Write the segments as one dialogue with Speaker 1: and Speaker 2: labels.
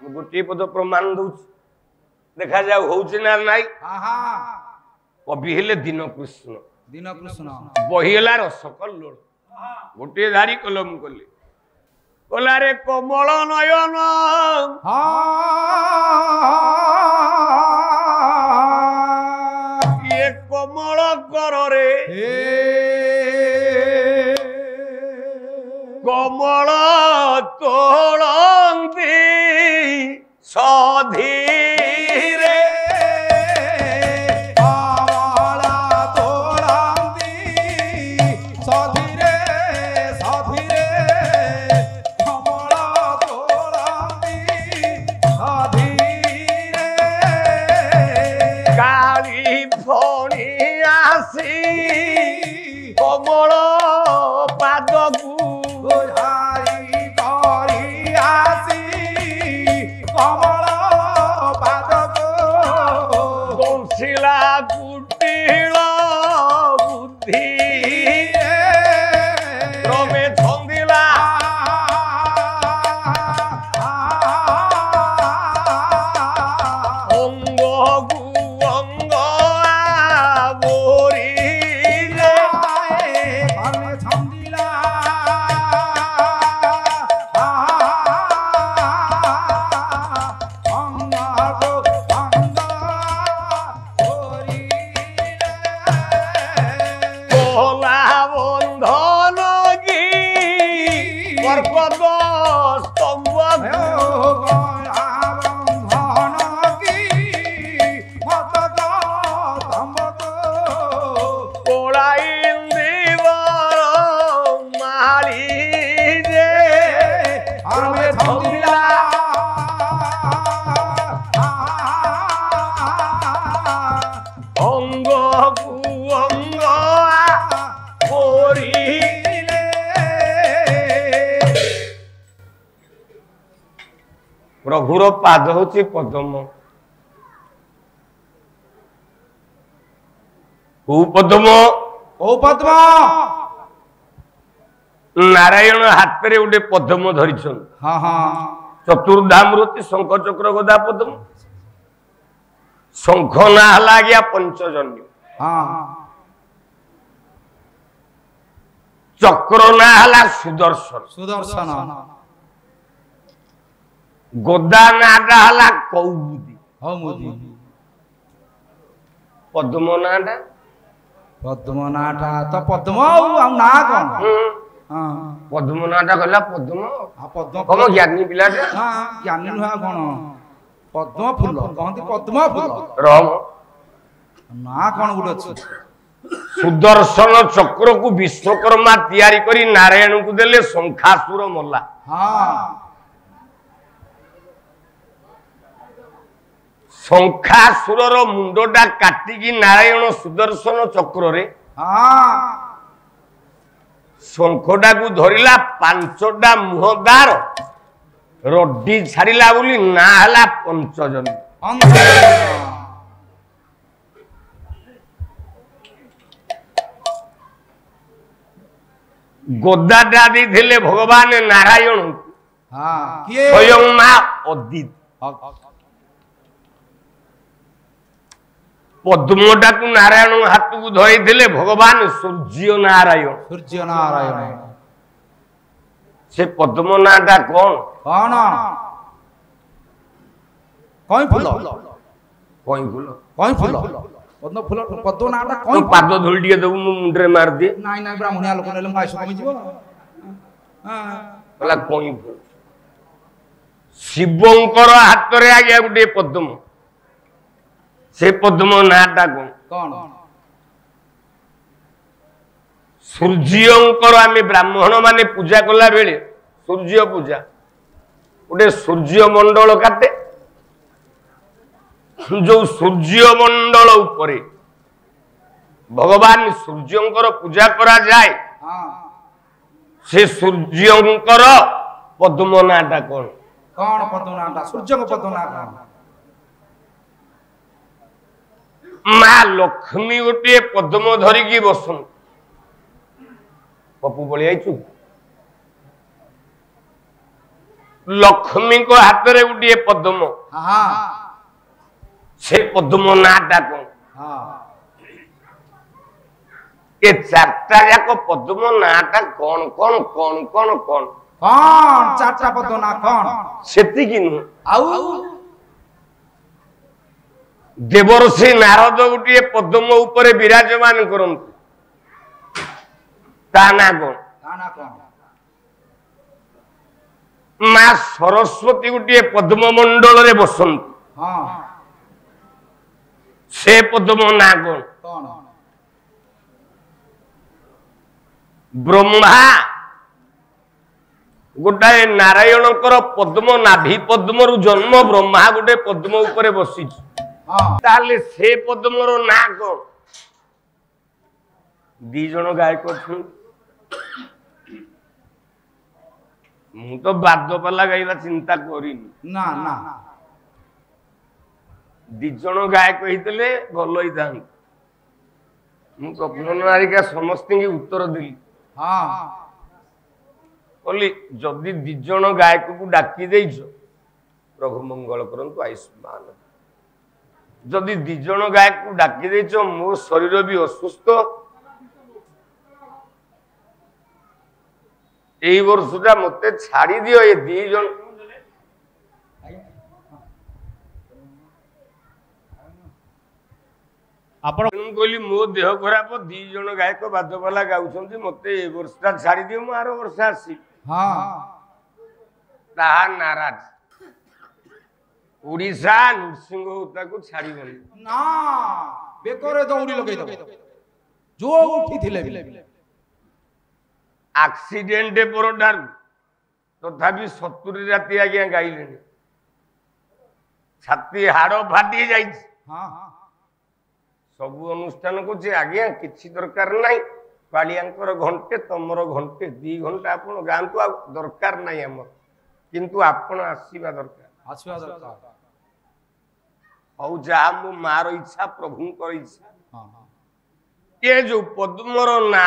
Speaker 1: गोटे पद प्रमाण दौच देखा जाऊ होउछि ना नाई कवि हेले दिन कृष्ण बही हेला रसकल्लोल गोटे धारी कलम कले कला रे कमल नयन ये कमल कर रे कमल तोलंती सधीरे कमल पादकू बंशिला कुटिल बुद्धि क्रमे छंदिला अंग गु अंग बोरी प्रभुर पाद होची पद्म पद्म नारायण हाथ में गोटे पद्म धरी चतुर्धामृति शंख चक्र गदा पद्म शंख ना हला गया पंचजन्य चक्र ना हला सुदर्शन गोदा नाटा हला कौमुदी पद्म नाटा
Speaker 2: तो पद्म ना कौन
Speaker 1: पद्म नाटा कहला पद्म कम ज्ञानी पिला
Speaker 2: ज्ञानी नुआ कौन पद्म फूल कहती पद्म फूल
Speaker 1: रम
Speaker 2: ना कौन गुटे अच्छी
Speaker 1: सुदर्शन चक्र को विश्वकर्मा तैयारी करी नारायण को देले शंखासुर मल्ला शंखासुर मुंडटा काटिकी नारायण सुदर्शन चक्र रे शंखटा को धरिला पांचटा मुहदार रड्डी छाड़िला बोली ना हला पंचजन गोदाटा देथिले भगवान नारायण स्वयं मां अदित पद्मटा को नारायण हाथ को धरी दिले भगवान सूर्य नारायण से पद्म नाटा कौन
Speaker 2: कौन कई फूल
Speaker 1: कई फूल
Speaker 2: कई फूल पद्म फूल पद्म नाटा कई
Speaker 1: पाद धूल टिके देबु मुंडरे मार दे
Speaker 2: नाइ नाइ ब्राह्मणिया लोक नेले माइस कमी जीवो
Speaker 1: बोला कई फूल शिवंकर हाथ रे आ गया गुटे पद्म से पद्म नाटा कौन सूर्यंकर आम ब्राह्मण माने पूजा कला बेले सूर्य पूजा गोटे सूर्य मंडल काटे जो सूर्य मंडल उपरे भगवान सूर्यंकर पूजा करा जाए से सूर्यंकर पद्म नाटा कौन
Speaker 2: कौन पद्म नाटा सूर्य को पद्म नाटा
Speaker 1: माँ लक्ष्मी गोटे पद्म धरिकी बसन पपू पलि आइचु लक्ष्मी को हाथ रे गुटिए पद्म से पद्म नाटा कौन ये चारटा जाक पद्म नाटा कौन कौन कौन कौन कौन
Speaker 2: कौन चारटा पद्म ना कौन
Speaker 1: सेति किनु
Speaker 2: आउ
Speaker 1: देवर्षि नारद गुटिए पद्म ऊपर विराजमान करंतु ता ना कौन माँ सरस्वती गोटे पद्म मंडल रे बसंत से पद्म ना कौन ब्रह्मा गोटाए नारायण पद्म नाभि पद्म रु जन्म ब्रह्मा गोटे पद्म ऊपर बसी ताले से पद्म रो ना कौन दी जन गायक मु तो बादपाला गाइबा चिंता करिनी
Speaker 2: ना ना
Speaker 1: दिजन गायक होइतले भल होइतांत मु कपिल नारिका समस्त की उत्तर दिली
Speaker 2: हां
Speaker 1: बोली जदि दिजन गायक को डाकी देइछ प्रभु मंगल करंतु आयुष्मान जदि दिजन गायक को डाकी देइछ मो शरीर भी असुस्थ এই বর্ষটা মতে ছাড়ি দিও এই দুইজন
Speaker 2: আপন
Speaker 1: কইলি মো দেহ খরাপ দুইজন গায়ক বাদ্যপালা গাউছন্তি মতে এই বর্ষটা ছাড়ি দিও মু আরো বর্ষ আসি
Speaker 2: হ্যাঁ
Speaker 1: তাহা নারাজ ওড়িশা নৃসিংহ তাকু ছাড়িবনি
Speaker 2: না বেকরে দৌড়ি লগাই দেব জো উঠিଥିଲେ
Speaker 1: एक्सीडेंट परोटार तथापि 70 राति आज्ञा गाइले छाती हाड़ फाटी जाई सब अनुष्ठान को आज्ञा किसी दरकार नहीं पालियांकर घंटे तमर घंटे 2 घंटा आपण गांतु आ दरकार नहीं हमर किंतु आपण आसीबा दरकार हौ जा मो मार इच्छा प्रभु कर इच्छा ये जो पद्मर ना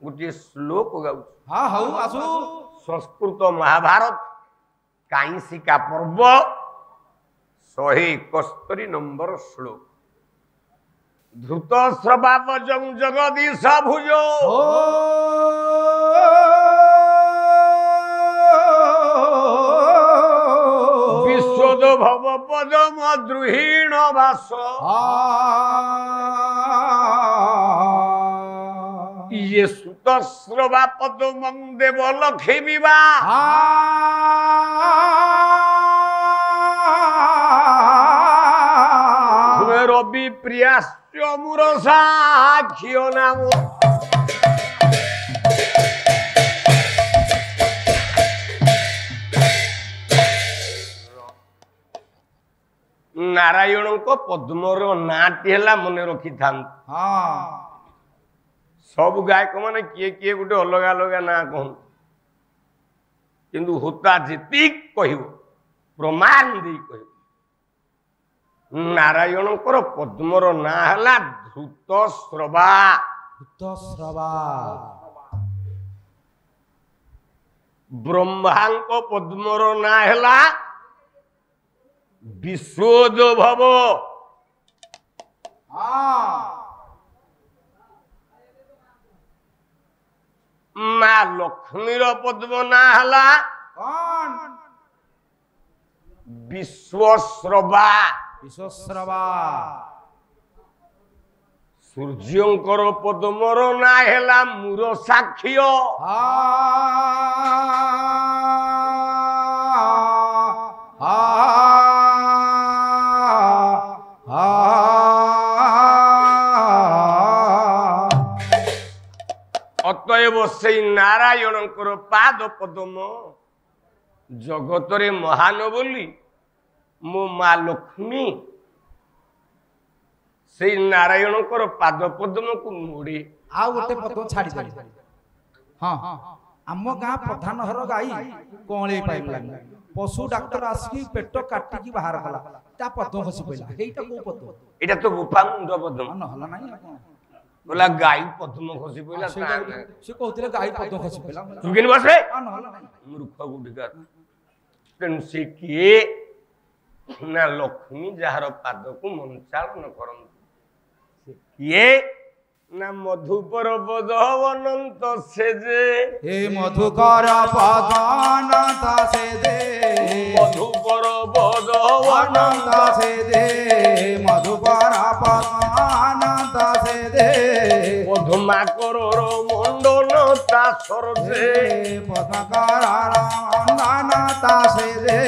Speaker 1: गोटे श्लोक गाउ
Speaker 2: हाँ हौ आसु
Speaker 1: संस्कृत महाभारत काईसिका पर्व 171 नंबर श्लोक धृत श्रवाव जगदीश भुजो विश्वद भव पदम द्रुहीण वास ये सुत श्रवा पदमं देव लक्ष्मी बा रवि प्रियाश्च मुर साक्ष्य नाम नारायण को पद्मर नाटी है मन रखी था सब गायक माने किए किए गोटे अलग अलग ना कहूँ किंतु होता जी कह प्रमाण दे कह नारायण पद्मर ना है धृत श्रवा ब्रह्मा पद्मर ना है विश्वोद्भव माँ लक्ष्मीर पद्म ना है विश्वश्रवा सूर्यंकर पद्मर ना है मूर साक्ष्य अतएव से नारायण पाद पद्म जगत महान बोली मो माँ लक्ष्मी से नारायण पाद पद्म को मोड़े
Speaker 2: आ गोटे पद्म छाड़ी दे हां आम गाँ प्रधान हर गाई कौले पाइलानी पशु डाक्टर आसिक पेट काटिकी बाहर कला ता पद्म खसी पइला एटा को पद्म
Speaker 1: एटा तो गोपामुंड पद्म
Speaker 2: न हला नाही
Speaker 1: बोला गाई पद्म खसी पइला
Speaker 2: से कहते गाई पद्म खसी पइला
Speaker 1: तुगिन बसे
Speaker 2: न हला नाही
Speaker 1: मूर्ख गुडिका ତେଣୁ ସେ କିଏ ନା ଲକ୍ଷ୍ମୀ ଯାହାର ପାଦକୁ ମଞ୍ଚାଳନ କରନ୍ତି। ସେ କିଏ ନା ମଧୁକର ପଦ ଅନନ୍ତ ସେ ଯେ
Speaker 2: ଏ ମଧୁକର ପଦ ଅନନ୍ତ ସେ ଯେ
Speaker 1: ମଧୁକର ପଦ
Speaker 2: ଅନନ୍ତ ସେ ଯେ ମଧୁକର ପଦ ଅନନ୍ତ ସେ ଯେ
Speaker 1: ପଦ୍ମାକରର ମଣ୍ଡନ ତା ସରଜେ
Speaker 2: ପଦ୍ମାକରର ମଣ୍ଡନ ତା ସେ ଯେ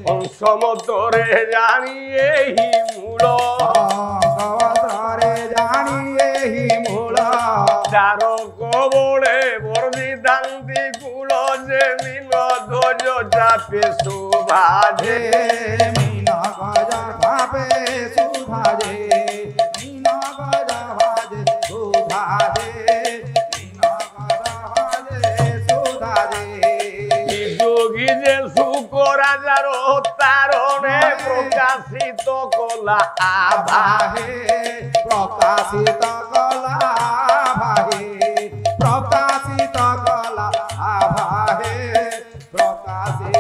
Speaker 1: ହଂସମତରେ ଜାଣି ଏହି ମୂଳ
Speaker 2: ଅଙ୍ଗବସ୍ତ୍ରରେ ଜାଣି ଏହି ମୂଳ
Speaker 1: ଚାର କବଳେ ବର୍ଦ୍ଧିଥାନ୍ତି କୁଳ ଯେ ମିନ ଧ୍ୱଜ ଚାପେ ଶୋଭାଜେ
Speaker 2: মিন গজা ভাবে সুধাজে মিন গজা ভাজে সুধাজে মিন গজা ভাজে সুধাজে
Speaker 1: যোগী যে সুখ রাজার তারণে প্রকাশিত কলা আভা
Speaker 2: আভাহে প্রকাশিত কলা আভাহে প্রকাশিত কলা আভাহে প্রকাশিত